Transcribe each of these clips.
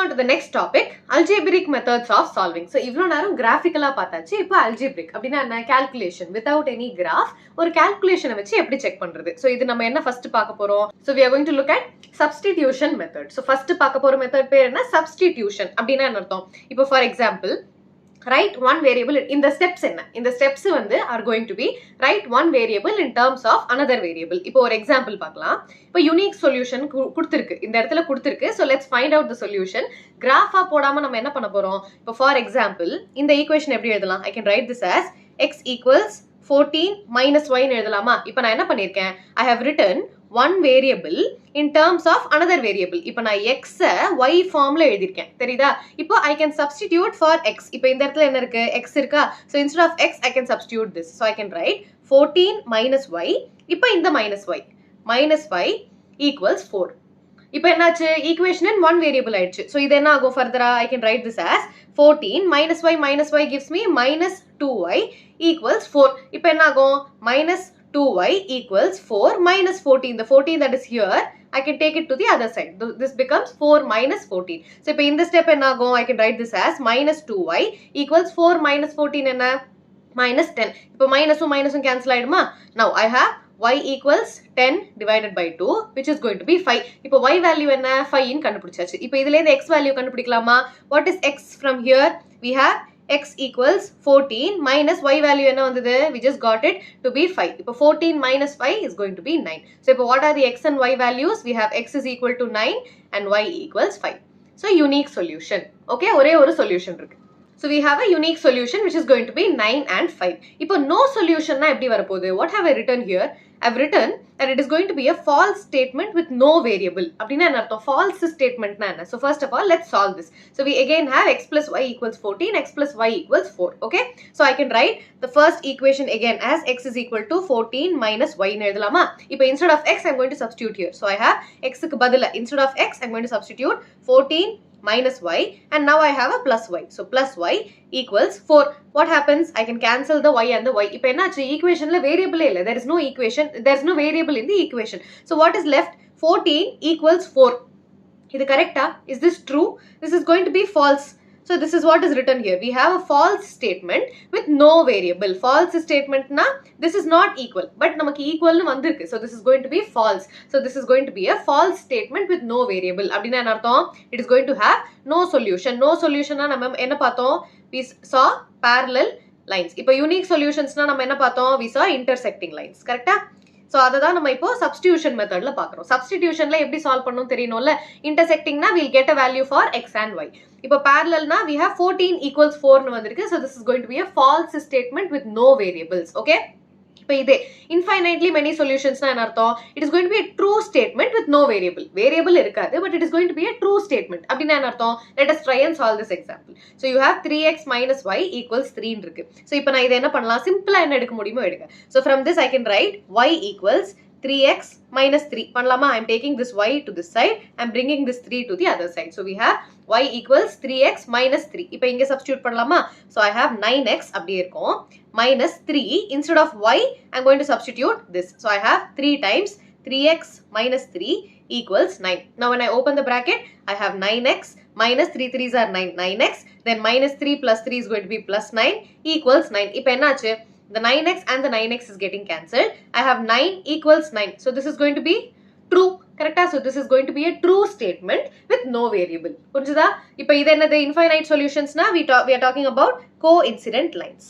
on to the next topic, algebraic methods of solving. So, இவ்ளோ நேரம் graphically பார்த்தாச்சு. இப்போ algebraic அப்படினா என்ன calculation without any graph ஒரு calculation வச்சு எப்படி செக் பண்றது. So, இது நம்ம என்ன first பார்க்க போறோம். So, we are going to look at substitution method. So, first பார்க்க போற method பேர் என்ன substitution அப்படினா என்ன அர்த்தம். இப்போ for example, write one variable in the steps enna in the steps வந்து are going to be write one variable in terms of another variable. இப்போ ஒரு example பார்க்கலாம். இப்போ unique solution கொடுத்திருக்கு இந்த இடத்துல கொடுத்திருக்கு. So let's find out the solution. graph போடாம நம்ம என்ன பண்ண போறோம். இப்போ for example இந்த equation எப்படி எழுதலாம். I can write this as x equals 14 minus y ன்னு எழுதலாமா. இப்போ நான் என்ன பண்ணிருக்கேன். I have written one variable in terms of another variable. இப்போ நான் x y formல எழுதிருக்கேன் தெரியுதா. இப்போ I can substitute for x. இப்போ இந்த இடத்துல என்ன இருக்கு x இருக்கா. So instead of x I can substitute this. So I can write 14 minus y. இப்போ இந்த minus y equals 4. இப்போ என்னாச்சு equation in one variable ஆயிடுச்சு. So இது என்ன ஆகும் further I can write this as 14 minus y gives me minus 2y equals 4. இப்போ என்ன ஆகும் minus 2y equals 4 minus 14. The 14 that is here, I can take it to the other side. This becomes 4 minus 14. So, இப்போ இந்த step என்ன ஆகும்? I can write this as minus 2y equals 4 minus 14 என்ன? Minus 10. இப்போ minus cancel ஆயிடுமா? Now, I have y equals 10 divided by 2 which is going to be 5. இப்போ y value என்ன? 5 இன் கண்டுபிடிச்சாச்சு. இப்போ இதிலே இந்த x value கண்டுபிடிக்கலாமா? What is x from here? We have x equals 14 minus y value என்ன வந்தது. We just got it to be 5. இப்போ 14 minus 5 is going to be 9. So இப்போ what are the x and y values? We have x is equal to 9 and y equals 5. So unique solution. Okay, ஒரே ஒரு solution இருக்கு. So we have a unique solution which is going to be 9 and 5. இப்போ no solution na எப்படி வரப்போகுது. What have I written here? I've written that it is going to be a false statement with no variable. அப்படினா என்ன அர்த்தம். false statement na என்ன. So first of all let's solve this. So we again have x plus y equals 14, x plus y equals 4. Okay. So I can write the first equation again as x is equal to 14 minus y ன்னு எழுதலாமா. இப்போ instead of x I'm going to substitute here. So I have x க்கு பதிலா instead of x I'm going to substitute 14 minus y and now I have a plus y. So plus y equals 4. What happens? I can cancel the y and the y. இப்போ என்னாச்சு equationல variable இல்ல. There is no equation. There is no variable in the equation. So what is left? 14 equals 4. இது correcta? Is this true? This is going to be false. So this is what is written here. We have a false statement with no variable. False statement na this is not equal. But namakku equal nu vandirukku. So this is going to be false. So this is going to be a false statement with no variable. Appadina enna artham? It is going to have no solution. No solution na nama enna paathom? We saw parallel lines. Ipo unique solutions na nama enna paathom? We saw intersecting lines. Correct? So adha நம்ம இப்போ substitution method ல பார்க்கறோம். Substitutionல எப்படி solve பண்ணனும் தெரியணும்ல. Intersecting na we'll get a value for x and y. இப்போ parallel na we have 14 equals 4 னு வந்திருக்கு. So this is going to be a false statement with no variables. Okay? இப்போ இதே infinitely many solutions na என்ன அர்த்தம். It is going to be a true statement with no variable. Variable இருக்காது but it is going to be a true statement. அப்படினா என்ன அர்த்தம். Let us try and solve this example. So you have 3x minus y equals 3 ன்னு இருக்கு. So இப்போ நான் இத என்ன பண்ணலாம். சிம்பிளா என்ன எடுக்க முடியுமோ எடுங்க. So from this I can write y equals 3x minus 3. பண்ணலாமா. I am taking this y to this side. I am bringing this 3 to the other side. So we have y equals 3x minus 3. இப்போ இங்க substitute பண்ணலாமா. So I have 9x அப்படியே இருக்கும். Minus 3. Instead of y, I am going to substitute this. So I have 3 times 3x minus 3 equals 9. Now when I open the bracket, I have 9x minus 3 3s are 9. 9x. Then minus 3 plus 3 is going to be plus 9 equals 9. இப்போ என்னாச்சு. The 9x and the 9x is getting cancelled. I have 9 equals 9. So this is going to be true. Correct? So this is going to be a true statement with no variable. புரிஞ்சுதா? இப்போ இது என்னது infinite solutions na we are talking about coincident lines.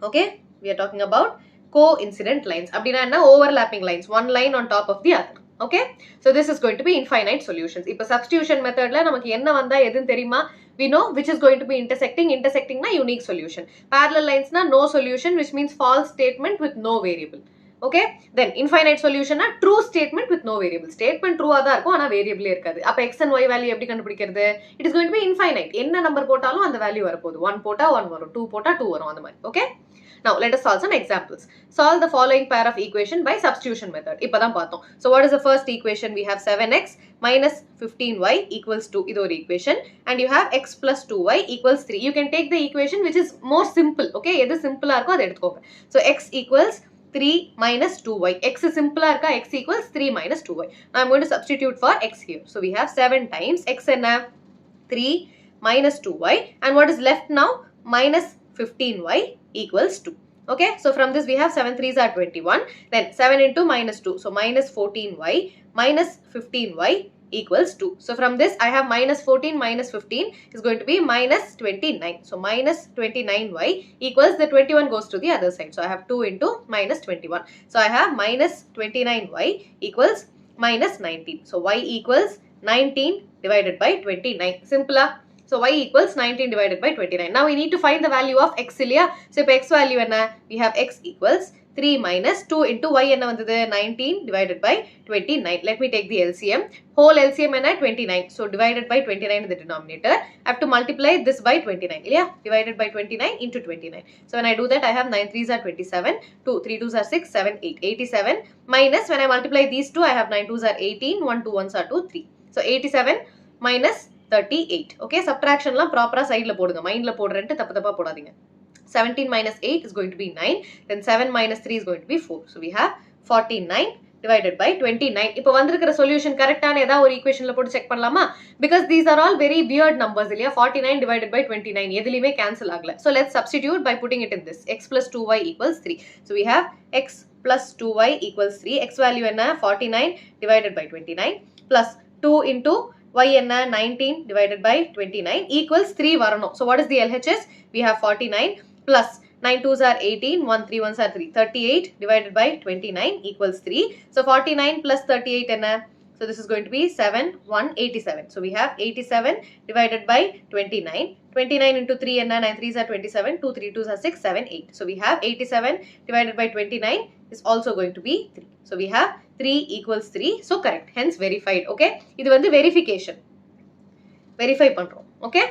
Okay? We are talking about coincident lines. அப்படினா என்ன overlapping lines. One line on top of the other. Okay? So this is going to be infinite solutions. இப்போ substitution methodல நமக்கு என்ன வந்தா எதுன்னு தெரியுமா? We know which is going to be intersecting. Intersecting na unique solution. Parallel lines na no solution which means false statement with no variable. Okay? Then infinite solution na true statement with no variable. Statement true ஆ தான் இருக்கும் ஆனா variable இருக்காது. அப்ப x and y value எப்படி கண்டுபிடிக்கிறது? It is going to be infinite. என்ன number போட்டாலும் அந்த value வரப்போகுது. 1 போட்டா 1 வரும். 2 போட்டா 2 வரும் அந்த மாதிரி. Okay? Now let us solve some examples. Solve the following pair of equation by substitution method. இப்பதான் பார்த்தோம். So what is the first equation? We have 7x minus 15y equals 2. இது ஒரு equation. And you have x plus 2y equals 3. You can take the equation which is more simple. Okay? எது simple-ஆ இருக்கோ அதை எடுத்துக்கோங்க. So x equals 3 minus 2y. X is simpler, x equals 3 minus 2y. Now I'm going to substitute for x here. So we have 7 times x enna 3 minus 2y, and what is left now? Minus 15y equals 2. Okay, so from this we have 7 3s are 21, then 7 into minus 2, so minus 14y minus 15y equals 2. So from this I have minus 14 minus 15 is going to be minus 29. So minus 29y equals, the 21 goes to the other side. So I have 2 into minus 21. So I have minus 29y equals minus 19. So y equals 19 divided by 29. Simple. So y equals 19 divided by 29. Now we need to find the value of x இல்லையா? So இப்போ x value என்ன? We have x equals 3 minus 2 into y என்ன வந்தது? 19 divided by 29. Let me take the LCM. Whole LCM என்ன? 29. So divided by 29 in the denominator. I have to multiply this by 29. இல்லையா? Divided by 29 into 29. So when I do that, I have 9 3s are 27, 2 3 2s are 6, 7 8, 87 minus, when I multiply these two, I have 9 2s are 18, 1 2 1s are 2, 3. So 87 minus 38. Okay, subtraction la proper side la podunga, mind la podrente tappa podadinga. 17 minus 8 is going to be 9, then 7 minus 3 is going to be 4. So we have 49 divided by 29. இப்போ வந்திருக்கிற solution கரெக்டான ஏதாவது ஒரு ஈக்குவேஷன்ல போட்டு check பண்ணலாமா? Because these are all very weird numbers இல்லையா? 49 divided by 29 எதுலயுமே cancel ஆகல. So let's substitute by putting it in this. X plus 2y equals 3. So we have x plus 2y equals 3. X value என்ன? 49 divided by 29 plus 2 into y என்ன? 19 divided by 29 equals 3 வரணும். So what is the LHS? We have 49 plus 9 2s are 18, 1 3 1s are 3. 38 divided by 29 equals 3. So 49 plus 38 enna? So this is going to be 7, 1, 87. So we have 87 divided by 29. 29 into 3 enna? 9 3s are 27, 2 3 2s are 6, 7, 8. So we have 87 divided by 29 is also going to be 3. So we have 3 equals 3. So correct. Hence verified. Okay. இது வந்து verification. Verify பண்றோம். Okay.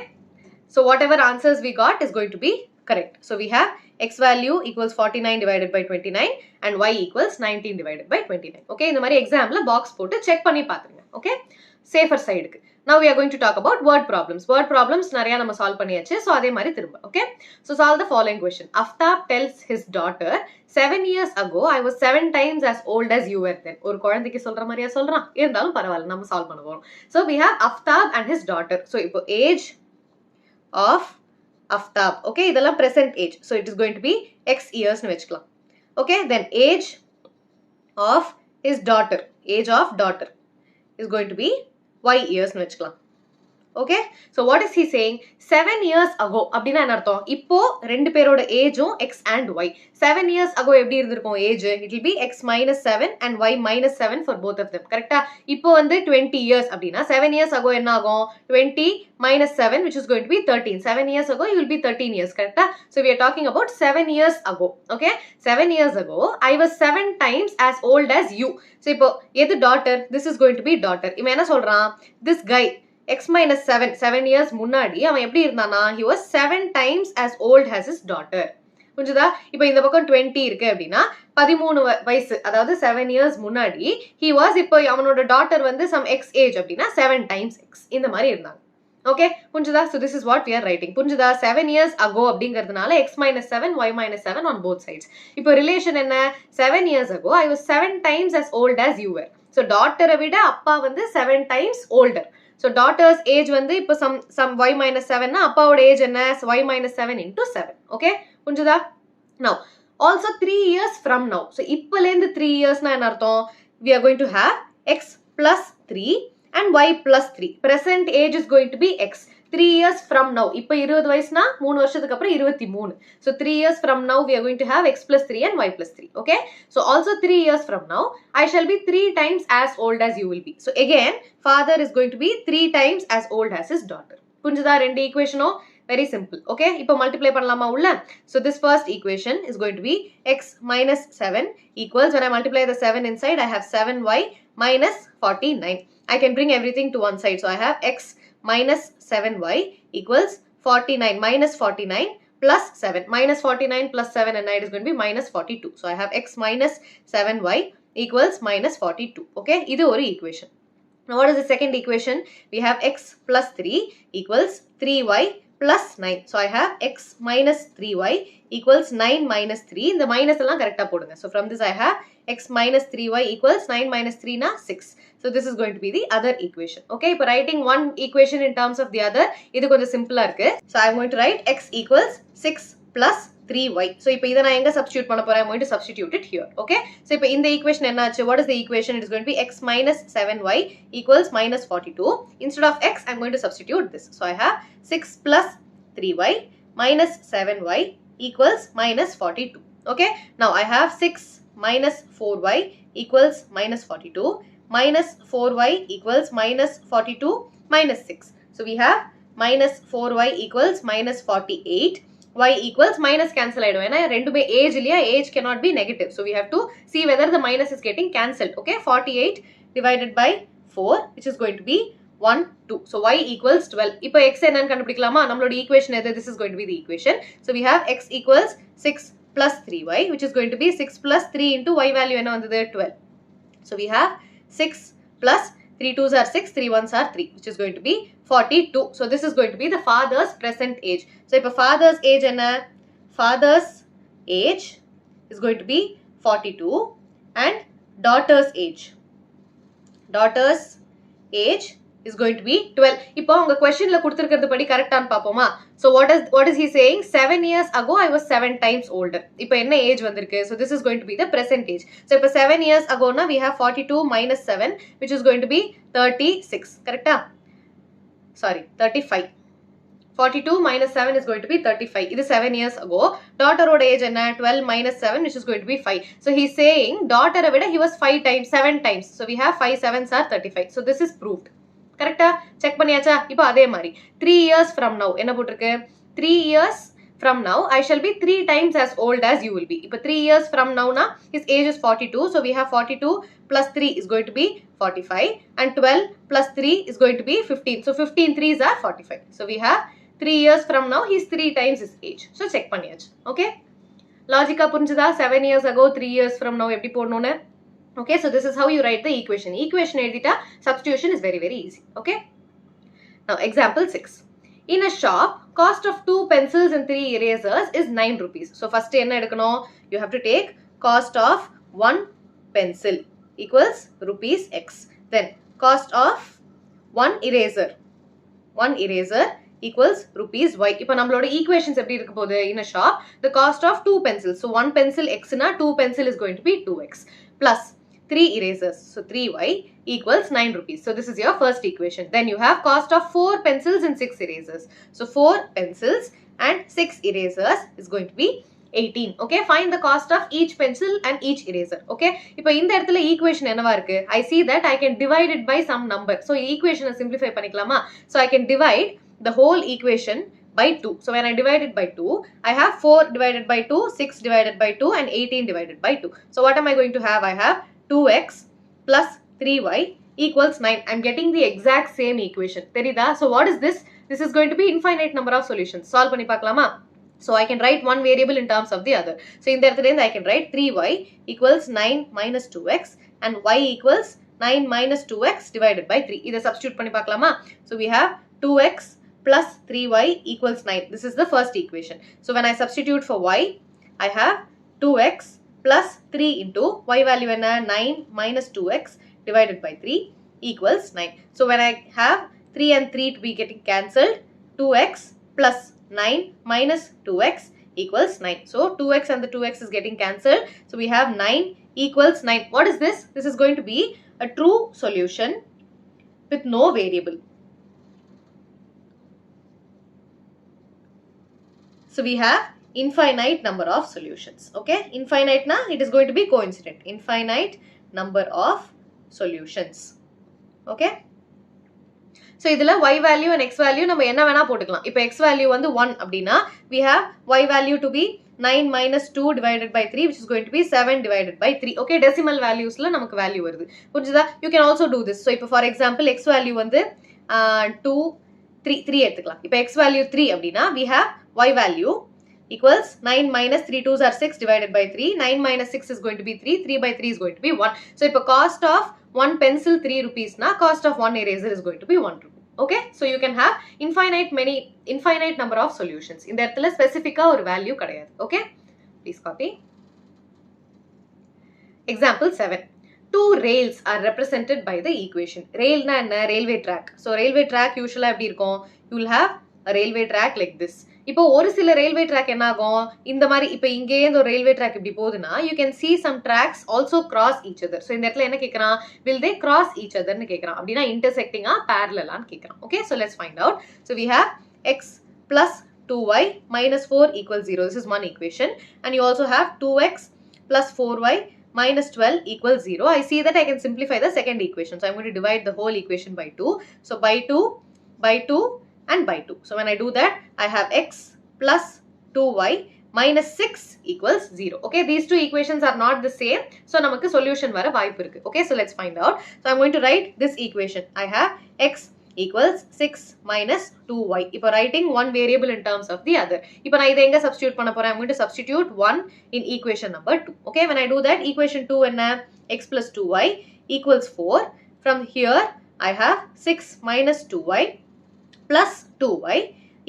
So whatever answers we got is going to be correct. So we have x value equals 49 divided by 29 and y equals 19 divided by 29. Okay, இந்த மாதிரி examல box போட்டு check பண்ணி பாத்துருங்க. Okay, safer side க்கு. Now we are going to talk about word problems. Word problems நிறைய நம்ம solve பண்ணியாச்சு. So அதே மாதிரி திரும்ப. Okay, so solve the following question. Aftab tells his daughter, 7 years ago I was 7 times as old as you were then. ஒரு குழந்தைக்கு சொல்ற மாதிரியா சொல்றான்? இருந்தாலும் பரவாயில்ல, நம்ம solve பண்ண போறோம். So we have Aftab and his daughter. So இப்போ age of Aftab. Okay, இதெல்லாம் present age. So it is going to be x years னு வெச்சுக்கலாம். Okay, then age of his daughter. Age of daughter is going to be y years னு வெச்சுக்கலாம். Okay, so what is he saying? 7 years ago அப்படினா என்ன அர்த்தம்? இப்போ ரெண்டு பேரோட ஏஜும் x and y. 7 years ago எப்படி இருந்திருக்கும் age? It will be x minus 7 and y minus 7 for both of them. கரெக்ட்டா? இப்போ வந்து 20 years அப்படினா 7 years ago என்ன ஆகும்? 20 minus 7 which is going to be 13. 7 years ago you will be 13 years. கரெக்ட்டா? So we are talking about 7 years ago. Okay? 7 years ago I was 7 times as old as you. So இப்போ எது daughter? This is going to be daughter. இவன் என்ன சொல்றான்? This guy x minus 7 years முன்னாடி அவன் எப்படி இருந்தானா? He was 7 times as old as his daughter. புரிஞ்சுதா? இப்போ இந்த பக்கம் 20 இருக்கு அப்படின்னா 13 வயசு, அதாவது 7 years முன்னாடி he was, இப்போ அவனோட daughter வந்து some x age அப்படின்னா 7 times x இந்த மாதிரி இருந்தாங்க. ஓகே, புரிஞ்சுதா? So this is what we are writing. புரிஞ்சுதா? 7 years ago அப்படிங்கிறதுனால x minus 7 y minus 7 on both sides. இப்போ ரிலேஷன் என்ன? 7 years ago I was 7 times as old as you were. So daughter விட அப்பா வந்து 7 times older. So daughter's age வந்து இப்போ some y minus 7 னா அப்பாவோட ஏஜ் என்ன? y minus 7 into 7. Okay, புரிஞ்சுதா? Now also 3 years from now. So இப்போலேந்து 3 years னா என்ன அர்த்தம்? We are going to have x plus 3 and y plus 3. Present age is going to be x. 3 years from now. இப்போ 20 வயசுனா 3 வருஷத்துக்கு அப்புறம் 23. So 3 years from now we are going to have x plus 3 and y plus 3. Okay. So also 3 years from now I shall be 3 times as old as you will be. So again father is going to be 3 times as old as his daughter. புரிஞ்சுதா? ரெண்டு ஈக்குவேஷனும் very simple. Okay. இப்போ multiply பண்ணலாமா உள்ள? So this first equation is going to be x minus 7 equals, when I multiply the 7 inside I have 7y minus 49. I can bring everything to one side. So I have x minus 7y equals 49 minus 49 plus 7. Minus 49 plus 7 and it is going to be minus 42. So I have x minus 7y equals minus 42. Okay, இது ஒரு equation. Now what is the second equation? We have x plus 3 equals 3y plus 9. So I have x minus 3y equals 9 minus 3. இந்த minus எல்லாம் கரெக்டா போடுங்க. So from this I have x minus 3y equals 9 minus 3 na 6. So this is going to be the other equation. Okay, இப்போ writing one equation in terms of the other, இது கொஞ்சம் சிம்பிளா இருக்கு. So I'm going to write x equals 6 plus 3y. So இப்போ இதை நான் எங்க substitute பண்ண போறேன்? I'm going to substitute it here. Okay, so இப்போ இந்த equation என்ன ஆச்சு? What is the equation? It is going to be x minus 7y equals minus 42. Instead of x, I'm going to substitute this. So I have 6 plus 3y minus 7y equals minus 42. Okay, now I have 6 minus 4y equals minus 42 minus 4y equals minus 42 minus 6. So we have minus 4y equals minus 48. Y equals minus cancel ஆயிடும் ஏன்னா ரெண்டுமே age இல்லையா, age cannot be negative. So we have to see whether the minus is getting cancelled. Okay, 48 divided by 4 which is going to be 1, 2. So y equals 12. இப்போ x என்னன்னு கண்டுபிடிக்கலாமா? நம்மளோட equation எது? This is going to be the equation. So we have x equals 6 plus 3y which is going to be 6 plus 3 into y value என்ன வந்தது? 12. So we have 6 plus 3 2s are 6, 3 1s are 3 which is going to be 42. So this is going to be the father's present age. So இப்போ father's age என்ன? Father's age is going to be 42 and daughter's age. Daughter's age is going to be 12. இப்போ உங்க questionல கொடுத்திருக்கிறது படி கரெக்டான்னு பாப்போமா? So what is he saying? 7 years ago I was 7 times older. இப்போ என்ன age வந்திருக்கு? So this is going to be the present age. So இப்போ 7 years ago na we have 42 minus 7 which is going to be 36. கரெக்ட்டா? Sorry, 35. 42 minus 7 is going to be 35. இது 7 years ago. Daughter oda age என்ன? 12 minus 7 which is going to be 5. So he's saying daughter விட he was 5 times, 7 times. So we have 5 7s are 35. So this is proved. கரெக்ட்டா? Check பண்ணியாச்சா? இப்போ அதே மாதிரி 3 years from now என்ன போட்டிருக்கு? 3 years from now I shall be 3 times as old as you will be. இப்போ 3 years from now na his age is 42. So we have 42 plus 3 is going to be 45 and 12 plus 3 is going to be 15. So 15 3s are 45. So we have 3 years from now he is 3 times his age. So check பண்ணியாச்சு. Okay? லாஜிக்கா புரிஞ்சுதா? 7 years ago 3 years from now எப்படி போடணும்னு? Okay, so this is how you write the equation. Equation edita substitution is very easy. Okay. Now example 6. In a shop, cost of 2 pencils and 3 erasers is 9 rupees. So first enna edukano? You have to take cost of 1 pencil equals rupees x. Then cost of 1 eraser. 1 eraser equals rupees y. இப்போ நம்மளோட equations எப்படி இருக்க போகுது? In a shop, the cost of 2 pencils. So 1 pencil x na 2 pencil is going to be 2x plus 3 erasers. So 3y equals 9 rupees. So this is your first equation. Then you have cost of 4 pencils and 6 erasers. So 4 pencils and 6 erasers is going to be 18. Okay, find the cost of each pencil and each eraser. Okay, இப்போ இந்த இடத்துல equation என்னவா இருக்கு? I see that I can divide it by some number. So equation simplify பண்ணிக்கலாமா? So I can divide the whole equation by 2. So when I divide it by 2, I have 4 divided by 2, 6 divided by 2 and 18 divided by 2. So what am I going to have? I have 2x plus 3y equals 9. I'm getting the exact same equation. Therida? So what is this? This is going to be infinite number of solutions. Solve பண்ணி பார்க்கலாமா? So I can write one variable in terms of the other. So in the I can write 3y equals 9 minus 2x and y equals 9 minus 2x divided by 3. இதை substitute பண்ணி பார்க்கலாமா? So we have 2x plus 3y equals 9. This is the first equation. So when I substitute for y, I have 2x plus 3 into y value enna 9 minus 2x divided by 3 equals 9. So when I have 3 and 3 to be getting cancelled, 2x plus 9 minus 2x equals 9. So 2x and the 2x is getting cancelled. So we have 9 equals 9. What is this? This is going to be a true solution with no variable. So we have infinite number of solutions. Okay, infinite na it is going to be coincident. Infinite number of solutions. Okay, so idhula y value and x value நம்ம என்ன வேணா போட்டுக்கலாம். இப்போ x value வந்து 1 அப்படினா we have y value to be 9 minus 2 divided by 3 which is going to be 7 divided by 3. Okay, decimal valuesல நமக்கு value வருது. புரிஞ்சுதா? You can also do this. So இப்போ for example x value வந்து 2 3 எடுத்துக்கலாம். இப்போ x value 3 அப்படினா we have y value equals 9 minus 3 2s are 6 divided by 3. 9 minus 6 is going to be 3. 3 by 3 is going to be 1. So இப்போ cost of 1 pencil 3 rupees na cost of 1 eraser is going to be 1 rupee. Okay, so you can have infinite number of solutions. இந்த இடத்துல specific ஒரு value கிடையாது. Okay, please copy. Example 7. Two rails are represented by the equation. Rail na enna? Railway track. So railway track usually எப்படி இருக்கும்? You will have a railway track like this. இப்போ ஒரு சில railway track என்ன ஆகும்? இந்த மாதிரி இப்போ இங்கே இந்த ஒரு railway track இப்படி போகுதுன்னா you can see some tracks also cross each other. So இந்த இடத்துல என்ன கேக்குறான்? Will they cross each other னு கேக்குறான். அப்படினா intersecting ஆ parallel ஆன்னு கேக்குறான். Okay, so let's find out. So we have x plus 2y minus 4 equals 0. This is one equation. And you also have 2x plus 4y minus 12 equals 0. I see that I can simplify the second equation. So I'm going to divide the whole equation by 2. So by 2, by 2 and by 2. So when I do that, I have x plus 2y minus 6 equals 0. Okay, these two equations are not the same. So namakku solution vara vaaipu irukku. Okay, so let's find out. So I'm going to write this equation. I have x equals 6 minus 2y. If writing one variable in terms of the other. If I enga substitute panna poren, I'm going to substitute 1 in equation number 2. Okay, when I do that, equation 2 enna? X plus 2y equals 4. From here, I have 6 minus 2y plus 2y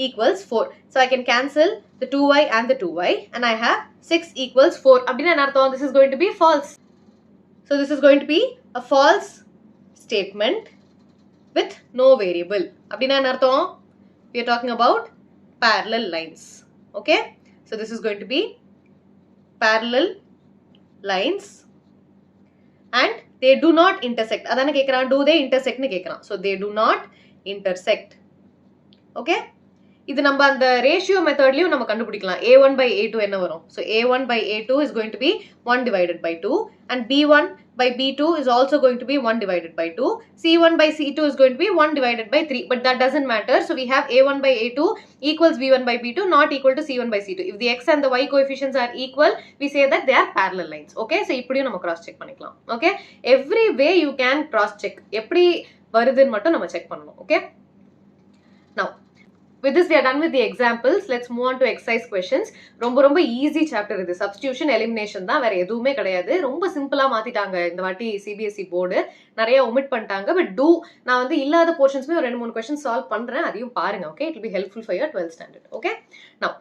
equals 4. So I can cancel the 2y and the 2y and I have 6 equals 4. Abdina enartham? This is going to be false. So this is going to be a false statement with no variable. Abdina enartham? We are talking about parallel lines. Okay, so this is going to be parallel lines and they do not intersect. Adana kekran, do they intersect nu kekran. So they do not intersect. Okay, இது நம்ம அந்த ratio மெத்தட்லயும் நம்ம கண்டுபிடிக்கலாம். a1 by a2 என்ன வரும்? So a1 by a2 is going to be 1 divided by 2 and b1 by b2 is also going to be 1 divided by 2. c1 by c2 is going to be 1 divided by 3, but that doesn't matter. So we have a1 by a2 equals b1 by b2 not equal to c1 by c2. If the x and the y coefficients are equal, we say that they are parallel lines. Okay, so இப்படியும் நம்ம cross check பண்ணிக்கலாம். Okay, every way you can cross check. எப்படி வருதுன்னு மட்டும் நம்ம check பண்ணணும். Okay, now with this we are done with the examples. Let's move on to exercise questions. ரொம்ப easy chapter இது. Substitution, elimination தான், வேற எதுவுமே கிடையாது. ரொம்ப சிம்பிளா மாத்திட்டாங்க இந்த வாட்டி CBSE போர்டு. நிறைய omit பண்ணிட்டாங்க. But நான் வந்து இல்லாத portionsமே ஒரு 2-3 questions solve பண்றேன். அதையும் பாருங்க. Okay, it will be helpful for your 12th standard. Okay, now